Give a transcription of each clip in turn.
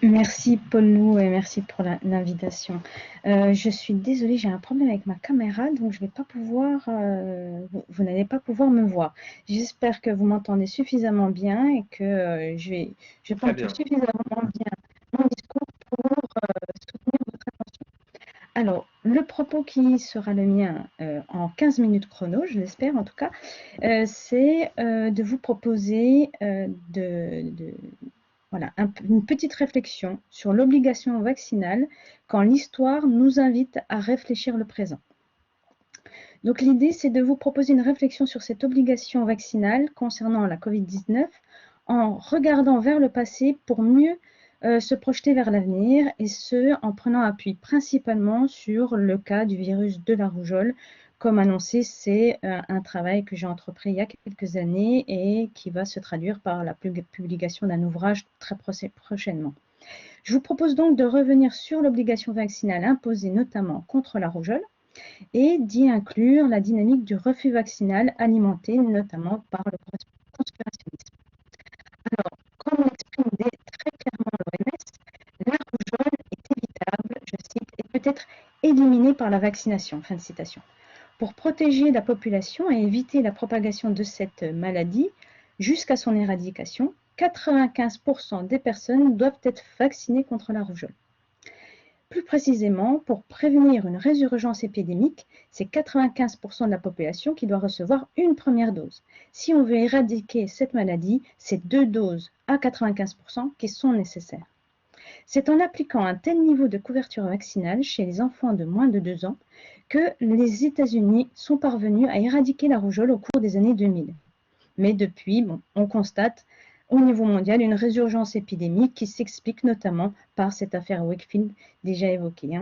Merci Paul-Lou et merci pour l'invitation. Je suis désolée, j'ai un problème avec ma caméra, donc je vais pas pouvoir, vous n'allez pas pouvoir me voir. J'espère que vous m'entendez suffisamment bien et que je Très ponctue bien. suffisamment bien mon discours pour soutenir votre attention. Alors, le propos qui sera le mien en 15 minutes chrono, je l'espère en tout cas, c'est de vous proposer voilà, une petite réflexion sur l'obligation vaccinale quand l'histoire nous invite à réfléchir le présent. Donc l'idée, c'est de vous proposer une réflexion sur cette obligation vaccinale concernant la Covid-19 en regardant vers le passé pour mieux se projeter vers l'avenir et ce, en prenant appui principalement sur le cas du virus de la rougeole. Comme annoncé, c'est un travail que j'ai entrepris il y a quelques années et qui va se traduire par la publication d'un ouvrage très prochainement. Je vous propose donc de revenir sur l'obligation vaccinale imposée notamment contre la rougeole et d'y inclure la dynamique du refus vaccinal alimentée notamment par le conspirationnisme. Alors, comme l'exprime très clairement l'OMS, la rougeole est évitable, je cite, et peut être éliminée par la vaccination. Fin de citation. Pour protéger la population et éviter la propagation de cette maladie jusqu'à son éradication, 95% des personnes doivent être vaccinées contre la rougeole. Plus précisément, pour prévenir une résurgence épidémique, c'est 95% de la population qui doit recevoir une première dose. Si on veut éradiquer cette maladie, c'est 2 doses à 95% qui sont nécessaires. C'est en appliquant un tel niveau de couverture vaccinale chez les enfants de moins de 2 ans que les États-Unis sont parvenus à éradiquer la rougeole au cours des années 2000. Mais depuis, on constate au niveau mondial une résurgence épidémique qui s'explique notamment par cette affaire Wakefield déjà évoquée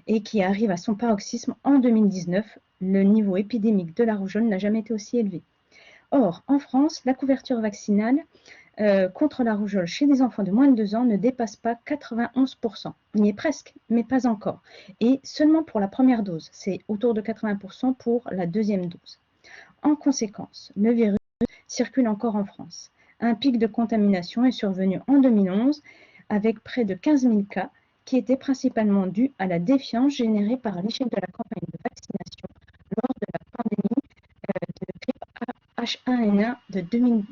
et qui arrive à son paroxysme en 2019. Le niveau épidémique de la rougeole n'a jamais été aussi élevé. Or, en France, la couverture vaccinale contre la rougeole chez des enfants de moins de 2 ans ne dépasse pas 91%. On y est presque, mais pas encore. Et seulement pour la première dose. C'est autour de 80% pour la deuxième dose. En conséquence, le virus circule encore en France. Un pic de contamination est survenu en 2011 avec près de 15 000 cas qui étaient principalement dus à la défiance générée par l'échec de la campagne de vaccination lors de la pandémie de grippe H1N1 de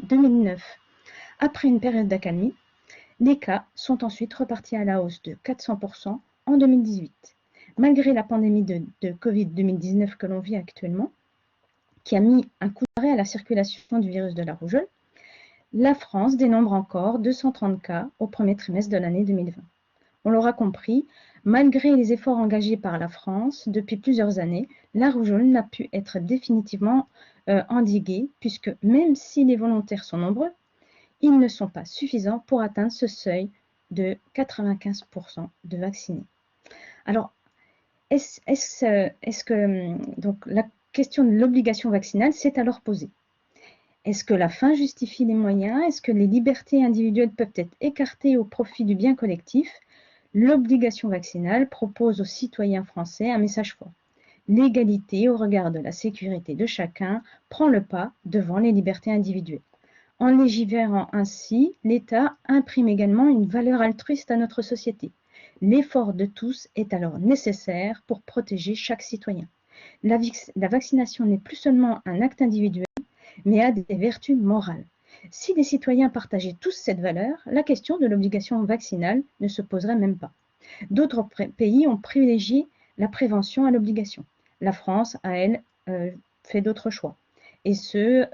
2009. Après une période d'accalmie, les cas sont ensuite repartis à la hausse de 400% en 2018. Malgré la pandémie de Covid 2019 que l'on vit actuellement, qui a mis un coup d'arrêt à la circulation du virus de la rougeole, la France dénombre encore 230 cas au premier trimestre de l'année 2020. On l'aura compris, malgré les efforts engagés par la France depuis plusieurs années, la rougeole n'a pu être définitivement endiguée, puisque même si les volontaires sont nombreux, ils ne sont pas suffisants pour atteindre ce seuil de 95% de vaccinés. Alors, est-ce que donc la question de l'obligation vaccinale s'est alors posée? Est-ce que la fin justifie les moyens? Est-ce que les libertés individuelles peuvent être écartées au profit du bien collectif? L'obligation vaccinale propose aux citoyens français un message fort. L'égalité au regard de la sécurité de chacun prend le pas devant les libertés individuelles. En légiférant ainsi, l'État imprime également une valeur altruiste à notre société. L'effort de tous est alors nécessaire pour protéger chaque citoyen. La vaccination n'est plus seulement un acte individuel, mais a des vertus morales. Si les citoyens partageaient tous cette valeur, la question de l'obligation vaccinale ne se poserait même pas. D'autres pays ont privilégié la prévention à l'obligation. La France a, elle, fait d'autres choix. Et ce,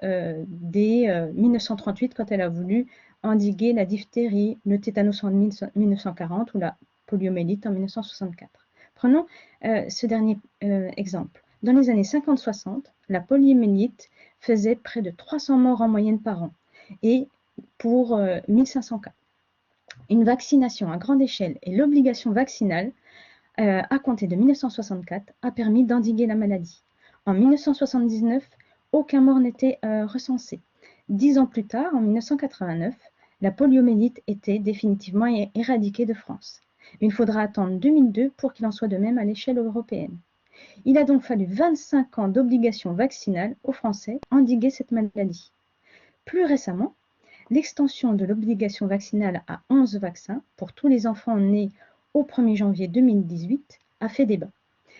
dès 1938, quand elle a voulu endiguer la diphtérie, le tétanos en 1940 ou la poliomyélite en 1964. Prenons ce dernier exemple. Dans les années 50-60, la poliomyélite faisait près de 300 morts en moyenne par an et pour 1500 cas. Une vaccination à grande échelle et l'obligation vaccinale à compter de 1964 a permis d'endiguer la maladie. En 1979, aucun mort n'était recensé. 10 ans plus tard, en 1989, la poliomyélite était définitivement éradiquée de France. Il faudra attendre 2002 pour qu'il en soit de même à l'échelle européenne. Il a donc fallu 25 ans d'obligation vaccinale aux Français pour endiguer cette maladie. Plus récemment, L'extension de l'obligation vaccinale à 11 vaccins pour tous les enfants nés au 1er janvier 2018 a fait débat.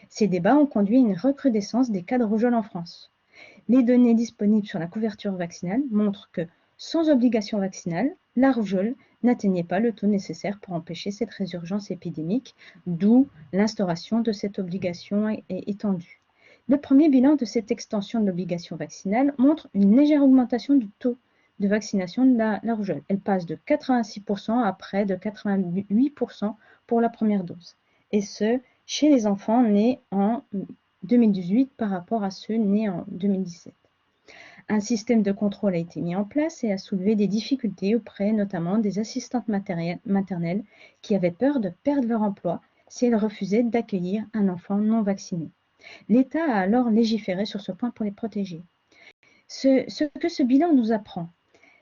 Ces débats ont conduit à une recrudescence des cas de rougeole en France. Les données disponibles sur la couverture vaccinale montrent que, sans obligation vaccinale, la rougeole n'atteignait pas le taux nécessaire pour empêcher cette résurgence épidémique, d'où l'instauration de cette obligation étendue. Le premier bilan de cette extension de l'obligation vaccinale montre une légère augmentation du taux de vaccination de la rougeole. Elle passe de 86% à près de 88% pour la première dose, et ce, chez les enfants nés en 2018 par rapport à ceux nés en 2017. Un système de contrôle a été mis en place et a soulevé des difficultés auprès notamment des assistantes maternelles qui avaient peur de perdre leur emploi si elles refusaient d'accueillir un enfant non vacciné. L'État a alors légiféré sur ce point pour les protéger. Ce que ce bilan nous apprend,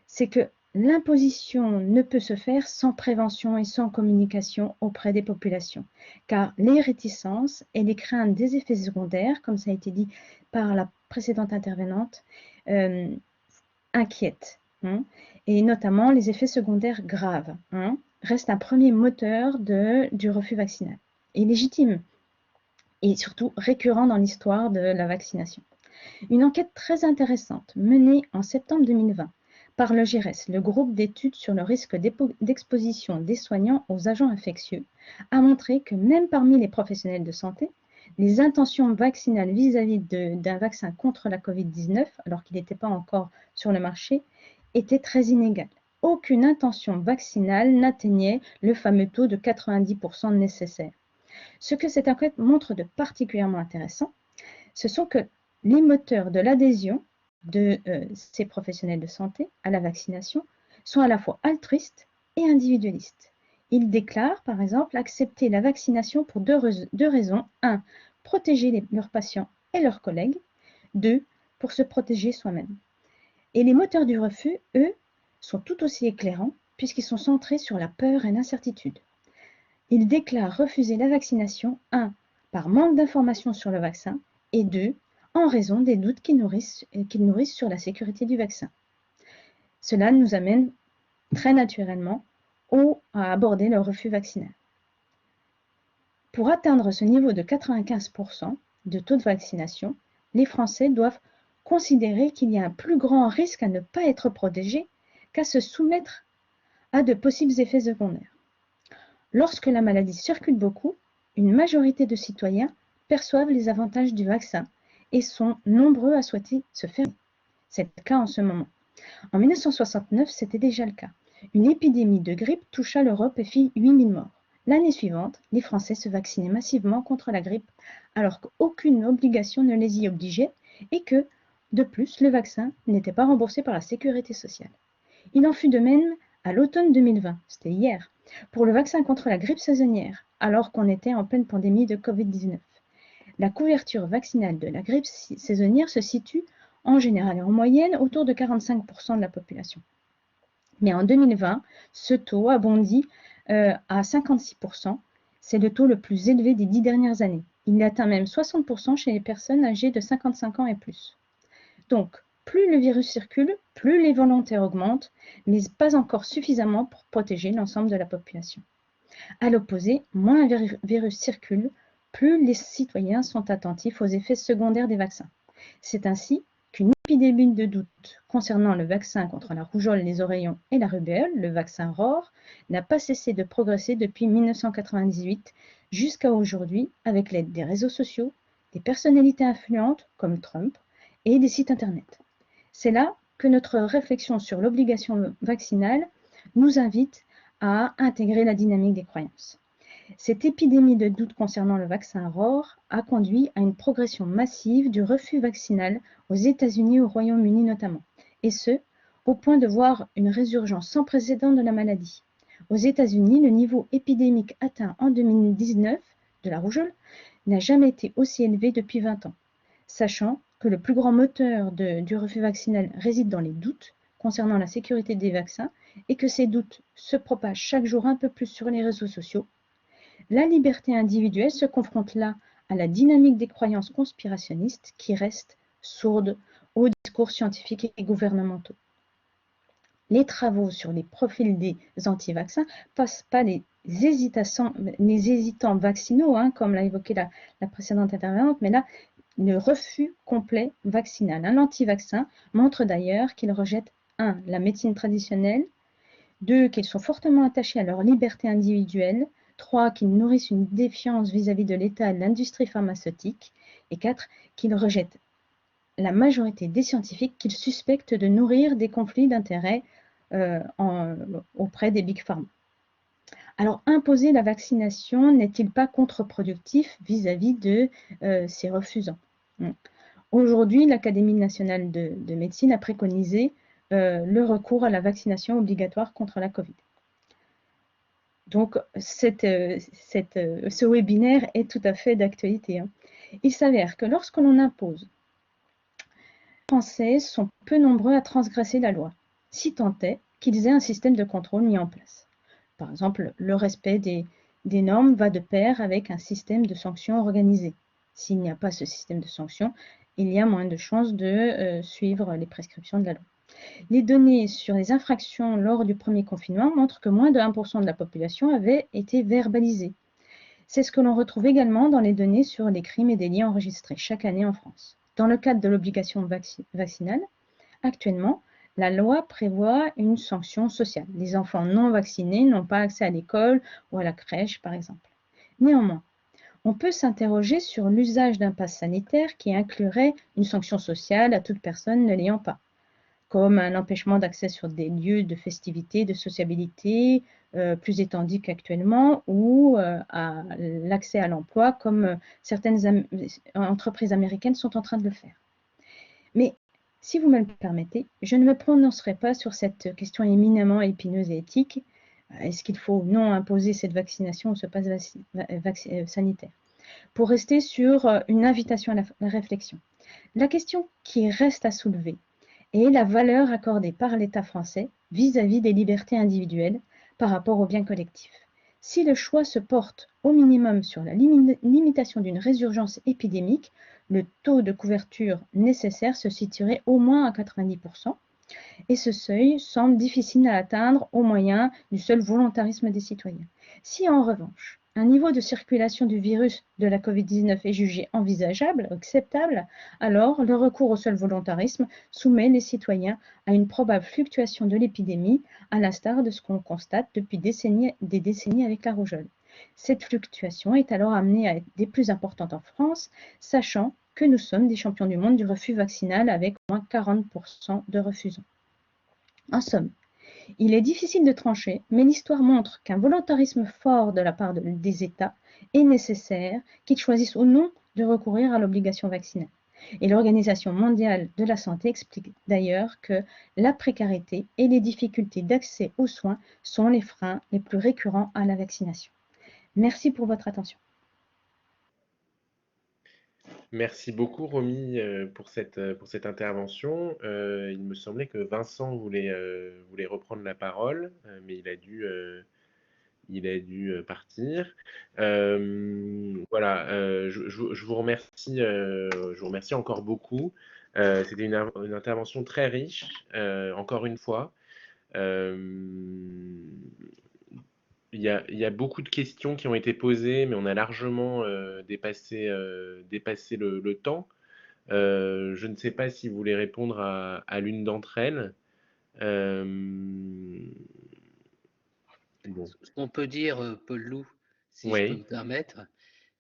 c'est que l'imposition ne peut se faire sans prévention et sans communication auprès des populations, car les réticences et les craintes des effets secondaires, comme ça a été dit par la précédente intervenante, inquiètent, et notamment les effets secondaires graves, restent un premier moteur du refus vaccinal, et légitime, et surtout récurrent dans l'histoire de la vaccination. Une enquête très intéressante menée en septembre 2020 par le GIRES, le groupe d'études sur le risque d'exposition des soignants aux agents infectieux, a montré que même parmi les professionnels de santé, les intentions vaccinales vis-à-vis d'un vaccin contre la Covid-19, alors qu'il n'était pas encore sur le marché, étaient très inégales. Aucune intention vaccinale n'atteignait le fameux taux de 90% nécessaire. Ce que cette enquête montre de particulièrement intéressant, ce sont que les moteurs de l'adhésion de ces professionnels de santé à la vaccination sont à la fois altruistes et individualistes. Ils déclarent, par exemple, accepter la vaccination pour deux raisons. 1. Protéger leurs patients et leurs collègues. 2. Pour se protéger soi-même. Et les moteurs du refus, eux, sont tout aussi éclairants puisqu'ils sont centrés sur la peur et l'incertitude. Ils déclarent refuser la vaccination, 1. Par manque d'informations sur le vaccin et 2. En raison des doutes qu'ils nourrissent sur la sécurité du vaccin. Cela nous amène très naturellement à aborder le refus vaccinal. Pour atteindre ce niveau de 95% de taux de vaccination, les Français doivent considérer qu'il y a un plus grand risque à ne pas être protégé qu'à se soumettre à de possibles effets secondaires. Lorsque la maladie circule beaucoup, une majorité de citoyens perçoivent les avantages du vaccin et sont nombreux à souhaiter se faire. C'est le cas en ce moment. En 1969, c'était déjà le cas. Une épidémie de grippe toucha l'Europe et fit 8000 morts. L'année suivante, les Français se vaccinaient massivement contre la grippe, alors qu'aucune obligation ne les y obligeait et que, de plus, le vaccin n'était pas remboursé par la sécurité sociale. Il en fut de même à l'automne 2020, c'était hier, pour le vaccin contre la grippe saisonnière, alors qu'on était en pleine pandémie de Covid-19. La couverture vaccinale de la grippe saisonnière se situe en général et en moyenne autour de 45% de la population. Mais en 2020, ce taux a bondi à 56%. C'est le taux le plus élevé des 10 dernières années. Il atteint même 60% chez les personnes âgées de 55 ans et plus. Donc, plus le virus circule, plus les volontaires augmentent, mais pas encore suffisamment pour protéger l'ensemble de la population. À l'opposé, moins un virus circule, plus les citoyens sont attentifs aux effets secondaires des vaccins. C'est ainsi qu'une épidémie de doute concernant le vaccin contre la rougeole, les oreillons et la rubéole, le vaccin ROR, n'a pas cessé de progresser depuis 1998 jusqu'à aujourd'hui avec l'aide des réseaux sociaux, des personnalités influentes comme Trump et des sites internet. C'est là que notre réflexion sur l'obligation vaccinale nous invite à intégrer la dynamique des croyances. Cette épidémie de doute concernant le vaccin ROR a conduit à une progression massive du refus vaccinal aux États-Unis et au Royaume-Uni notamment, et ce, au point de voir une résurgence sans précédent de la maladie. Aux États-Unis, le niveau épidémique atteint en 2019 de la rougeole n'a jamais été aussi élevé depuis 20 ans, sachant que le plus grand moteur du refus vaccinal réside dans les doutes concernant la sécurité des vaccins et que ces doutes se propagent chaque jour un peu plus sur les réseaux sociaux. La liberté individuelle se confronte là à la dynamique des croyances conspirationnistes qui restent sourdes aux discours scientifiques et gouvernementaux. Les travaux sur les profils des anti-vaccins passent pas les hésitants vaccinaux, comme l'a évoqué la précédente intervenante, mais là, le refus complet vaccinal. L'anti-vaccin montre d'ailleurs qu'il rejette 1. La médecine traditionnelle, 2. Qu'ils sont fortement attachés à leur liberté individuelle, 3. Qu'ils nourrissent une défiance vis-à-vis de l'État et de l'industrie pharmaceutique, et 4. Qu'ils rejettent la majorité des scientifiques qu'ils suspectent de nourrir des conflits d'intérêts auprès des Big Pharma. Alors, imposer la vaccination n'est-il pas contre-productif vis-à-vis de ces refusants? Aujourd'hui, l'Académie nationale de médecine a préconisé le recours à la vaccination obligatoire contre la Covid. Donc, ce webinaire est tout à fait d'actualité. Il s'avère que lorsque l'on impose, les Français sont peu nombreux à transgresser la loi, si tant est qu'ils aient un système de contrôle mis en place. Par exemple, le respect des normes va de pair avec un système de sanctions organisé. S'il n'y a pas ce système de sanctions, il y a moins de chances de suivre les prescriptions de la loi. Les données sur les infractions lors du premier confinement montrent que moins de 1% de la population avait été verbalisée. C'est ce que l'on retrouve également dans les données sur les crimes et délits enregistrés chaque année en France. Dans le cadre de l'obligation vaccinale, actuellement, la loi prévoit une sanction sociale. Les enfants non vaccinés n'ont pas accès à l'école ou à la crèche, par exemple. Néanmoins, on peut s'interroger sur l'usage d'un pass sanitaire qui inclurait une sanction sociale à toute personne ne l'ayant pas, comme un empêchement d'accès sur des lieux de festivité, de sociabilité plus étendus qu'actuellement, ou à l'accès à l'emploi, comme certaines entreprises américaines sont en train de le faire. Mais si vous me le permettez, je ne me prononcerai pas sur cette question éminemment épineuse et éthique. Est-ce qu'il faut ou non imposer cette vaccination ou ce pass sanitaire? Pour rester sur une invitation à la réflexion. La question qui reste à soulever est la valeur accordée par l'État français vis-à-vis des libertés individuelles par rapport au bien collectif. Si le choix se porte au minimum sur la limitation d'une résurgence épidémique, le taux de couverture nécessaire se situerait au moins à 90%, et ce seuil semble difficile à atteindre au moyen du seul volontarisme des citoyens. Si en revanche, un niveau de circulation du virus de la Covid-19 est jugé envisageable, acceptable, alors le recours au seul volontarisme soumet les citoyens à une probable fluctuation de l'épidémie, à l'instar de ce qu'on constate depuis des décennies avec la rougeole. Cette fluctuation est alors amenée à être des plus importantes en France, sachant que nous sommes des champions du monde du refus vaccinal avec au moins 40% de refusants. En somme, il est difficile de trancher, mais l'histoire montre qu'un volontarisme fort de la part des États est nécessaire, qu'ils choisissent ou non de recourir à l'obligation vaccinale. Et l'Organisation mondiale de la santé explique d'ailleurs que la précarité et les difficultés d'accès aux soins sont les freins les plus récurrents à la vaccination. Merci pour votre attention. Merci beaucoup, Romy, pour cette intervention. Il me semblait que Vincent voulait reprendre la parole, mais il a dû partir. Voilà, je vous remercie encore beaucoup. C'était une intervention très riche, encore une fois. Euh, il y a beaucoup de questions qui ont été posées, mais on a largement dépassé le temps. Je ne sais pas si vous voulez répondre à l'une d'entre elles. Euh, bon. Ce qu'on peut dire, Paul Loup, si je peux Oui, me permettre,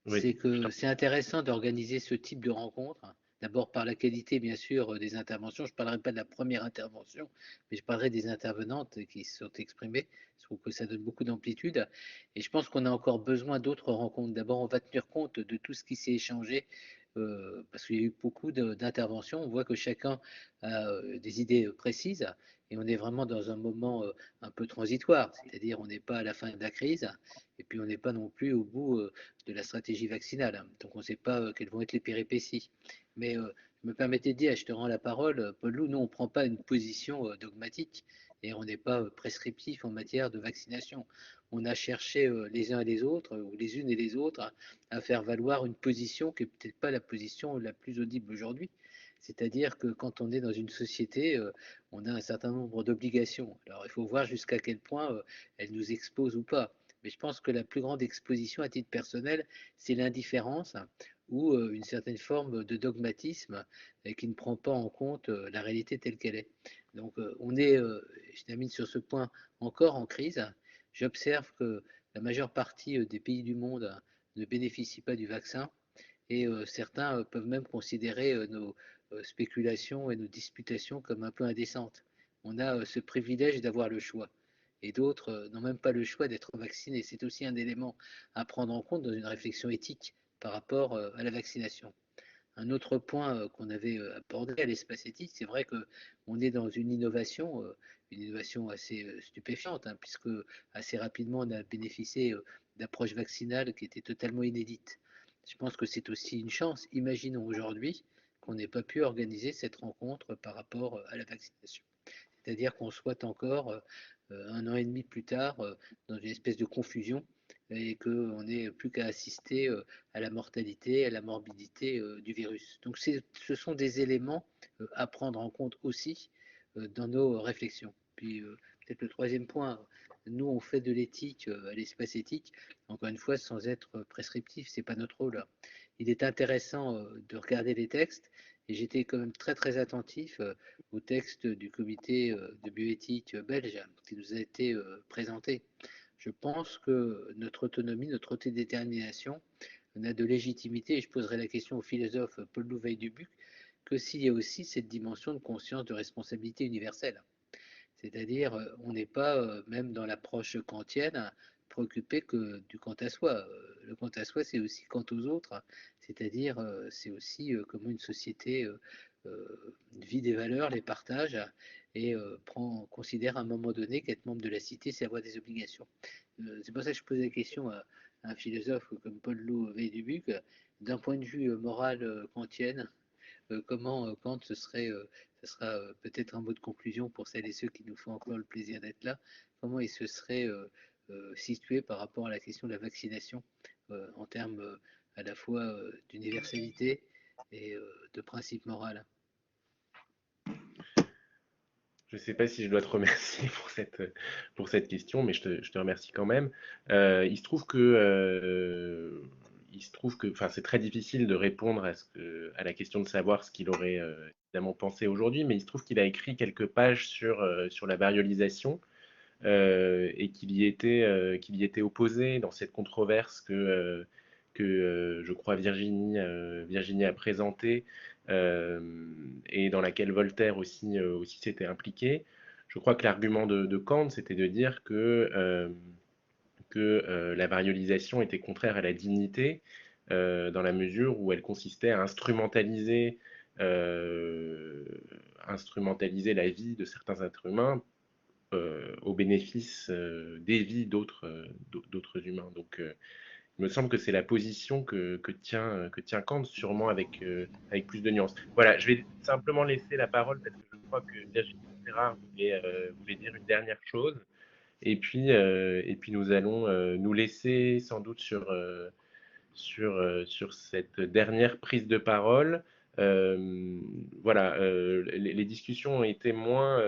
oui, c'est je que t'en c'est intéressant d'organiser ce type de rencontre. D'abord par la qualité, bien sûr, des interventions. Je ne parlerai pas de la première intervention, mais je parlerai des intervenantes qui se sont exprimées. Je trouve que ça donne beaucoup d'amplitude. Et je pense qu'on a encore besoin d'autres rencontres. D'abord, on va tenir compte de tout ce qui s'est échangé, parce qu'il y a eu beaucoup d'interventions. On voit que chacun a des idées précises. Et on est vraiment dans un moment un peu transitoire, c'est-à-dire on n'est pas à la fin de la crise, et puis on n'est pas non plus au bout de la stratégie vaccinale. Donc on ne sait pas quelles vont être les péripéties. Mais je me permettais de dire, et je te rends la parole, Paul Loup, nous on ne prend pas une position dogmatique et on n'est pas prescriptif en matière de vaccination. On a cherché les uns et les autres, ou les unes et les autres, à faire valoir une position qui n'est peut-être pas la position la plus audible aujourd'hui. C'est-à-dire que quand on est dans une société, on a un certain nombre d'obligations. Alors il faut voir jusqu'à quel point elles nous exposent ou pas. Mais je pense que la plus grande exposition à titre personnel, c'est l'indifférence ou une certaine forme de dogmatisme qui ne prend pas en compte la réalité telle qu'elle est. Donc on est, je termine sur ce point, encore en crise. J'observe que la majeure partie des pays du monde ne bénéficient pas du vaccin et certains peuvent même considérer nos spéculations et nos disputations comme un peu indécentes. On a ce privilège d'avoir le choix. Et d'autres n'ont même pas le choix d'être vaccinés. C'est aussi un élément à prendre en compte dans une réflexion éthique par rapport à la vaccination. Un autre point qu'on avait abordé à l'espace éthique, c'est vrai qu'on est dans une innovation assez stupéfiante, hein, puisque assez rapidement on a bénéficié d'approches vaccinales qui étaient totalement inédites. Je pense que c'est aussi une chance. Imaginons aujourd'hui qu'on n'ait pas pu organiser cette rencontre par rapport à la vaccination. C'est-à-dire qu'on soit encore un an et demi plus tard dans une espèce de confusion et qu'on n'ait plus qu'à assister à la mortalité, à la morbidité du virus. Donc ce sont des éléments à prendre en compte aussi dans nos réflexions. Puis peut-être le troisième point, nous on fait de l'éthique à l'espace éthique, encore une fois sans être prescriptif, c'est pas notre rôle. Il est intéressant de regarder les textes et j'étais quand même très très attentif au texte du comité de bioéthique belge qui nous a été présenté. Je pense que notre autonomie, notre autodétermination n'a de légitimité, et je poserai la question au philosophe Paul Louveil-Dubuc, que s'il y a aussi cette dimension de conscience de responsabilité universelle. C'est-à-dire, on n'est pas, même dans l'approche kantienne, préoccupé que du quant à soi. Le quant à soi, c'est aussi quant aux autres, c'est-à-dire, c'est aussi comment une société vit des valeurs, les partage et considère à un moment donné qu'être membre de la cité, c'est avoir des obligations. C'est pour ça que je pose la question à un philosophe comme Paul Louveil-Dubuc, d'un point de vue moral kantienne, comment Kant, ce sera peut-être un mot de conclusion pour celles et ceux qui nous font encore le plaisir d'être là, comment il se serait situé par rapport à la question de la vaccination en termes à la fois d'universalité et de principe moral. Je ne sais pas si je dois te remercier pour cette question, mais je te remercie quand même. Il se trouve que, enfin, c'est très difficile de répondre à la question de savoir ce qu'il aurait évidemment pensé aujourd'hui, mais il se trouve qu'il a écrit quelques pages sur la variolisation et qu'il y était opposé dans cette controverse que je crois Virginie a présentée et dans laquelle Voltaire aussi s'était impliqué. Je crois que l'argument de Kant, c'était de dire que la variolisation était contraire à la dignité dans la mesure où elle consistait à instrumentaliser la vie de certains êtres humains au bénéfice des vies d'autres humains. Donc, il me semble que c'est la position que tient Kant, sûrement avec plus de nuances. Voilà, je vais simplement laisser la parole parce que je crois que Virginie Ferrard voulait dire une dernière chose. Et puis nous allons nous laisser sans doute sur cette dernière prise de parole. Voilà, les discussions ont été moins.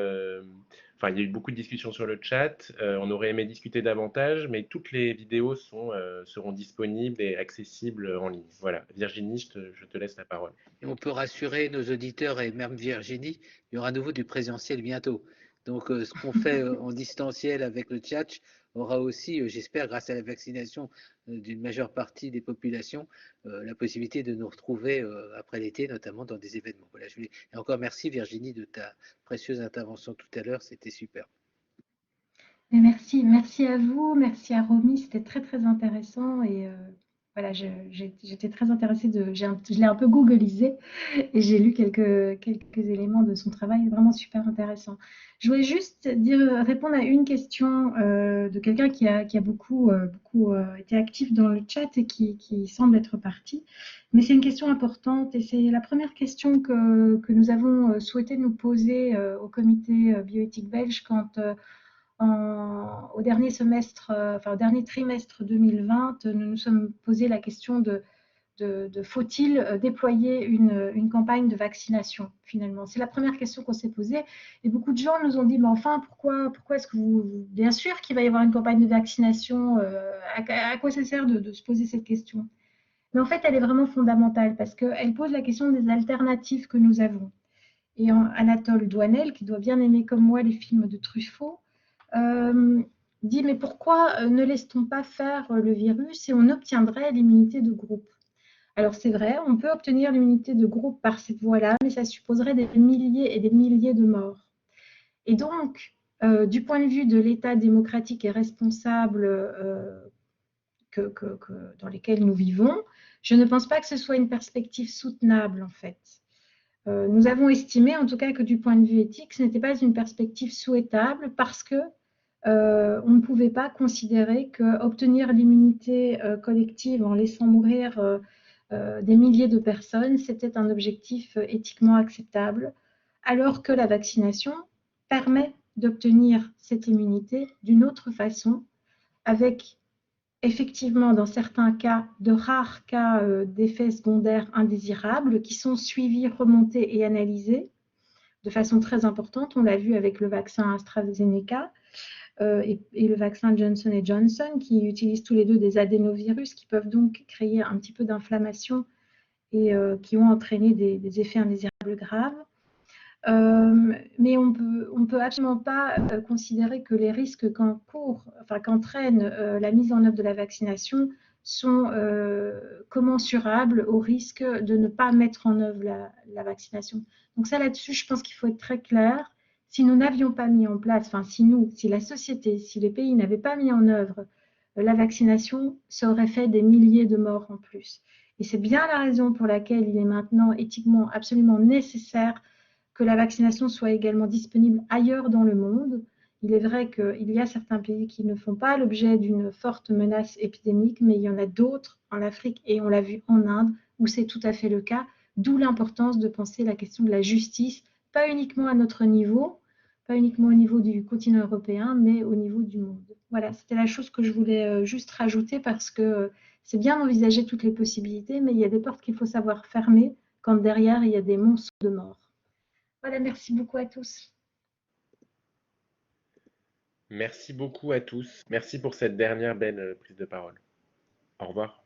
Enfin, il y a eu beaucoup de discussions sur le chat. On aurait aimé discuter davantage, mais toutes les vidéos seront disponibles et accessibles en ligne. Voilà, Virginie, je te laisse la parole. Et on peut rassurer nos auditeurs et même Virginie, il y aura à nouveau du présentiel bientôt. Donc, ce qu'on fait en distanciel avec le chat aura aussi, j'espère, grâce à la vaccination d'une majeure partie des populations, la possibilité de nous retrouver après l'été, notamment dans des événements. Voilà, et encore merci Virginie de ta précieuse intervention tout à l'heure, c'était super. Mais merci à vous, merci à Romy, c'était très très intéressant et voilà, j'étais très intéressée je l'ai un peu googlisé et j'ai lu quelques éléments de son travail, vraiment super intéressant. Je voulais juste répondre à une question de quelqu'un qui a beaucoup été actif dans le chat et qui semble être parti. Mais c'est une question importante et c'est la première question que nous avons souhaité nous poser au comité bioéthique belge quand au dernier semestre, au dernier trimestre 2020, nous nous sommes posé la question de faut-il déployer une campagne de vaccination finalement? C'est la première question qu'on s'est posée. Et beaucoup de gens nous ont dit, mais enfin, pourquoi est-ce que bien sûr qu'il va y avoir une campagne de vaccination, à quoi ça sert de se poser cette question? Mais en fait, elle est vraiment fondamentale parce qu'elle pose la question des alternatives que nous avons. Et Anatole Douanel, qui doit bien aimer comme moi les films de Truffaut, dit, mais pourquoi ne laisse-t-on pas faire le virus et on obtiendrait l'immunité de groupe? Alors c'est vrai, on peut obtenir l'immunité de groupe par cette voie-là, mais ça supposerait des milliers et des milliers de morts. Et donc, du point de vue de l'État démocratique et responsable dans lesquels nous vivons, je ne pense pas que ce soit une perspective soutenable en fait. Nous avons estimé en tout cas que du point de vue éthique, ce n'était pas une perspective souhaitable parce que on ne pouvait pas considérer qu'obtenir l'immunité collective en laissant mourir des milliers de personnes, c'était un objectif éthiquement acceptable, alors que la vaccination permet d'obtenir cette immunité d'une autre façon, avec effectivement, dans certains cas, de rares cas d'effets secondaires indésirables qui sont suivis, remontés et analysés de façon très importante. On l'a vu avec le vaccin AstraZeneca et le vaccin Johnson Johnson, qui utilisent tous les deux des adénovirus qui peuvent donc créer un petit peu d'inflammation et qui ont entraîné des effets indésirables graves. Mais on peut absolument pas considérer que les risques qu'entraîne la mise en œuvre de la vaccination sont commensurables au risque de ne pas mettre en œuvre la vaccination. Donc ça, là-dessus, je pense qu'il faut être très clair. Si nous n'avions pas mis en place, si la société, si les pays n'avaient pas mis en œuvre la vaccination, ça aurait fait des milliers de morts en plus. Et c'est bien la raison pour laquelle il est maintenant éthiquement absolument nécessaire que la vaccination soit également disponible ailleurs dans le monde. Il est vrai qu'il y a certains pays qui ne font pas l'objet d'une forte menace épidémique, mais il y en a d'autres en Afrique et on l'a vu en Inde où c'est tout à fait le cas, d'où l'importance de penser la question de la justice, pas uniquement à notre niveau, pas uniquement au niveau du continent européen, mais au niveau du monde. Voilà, c'était la chose que je voulais juste rajouter parce que c'est bien d'envisager toutes les possibilités, mais il y a des portes qu'il faut savoir fermer quand derrière il y a des monstres de mort. Voilà, merci beaucoup à tous. Merci beaucoup à tous. Merci pour cette dernière belle prise de parole. Au revoir.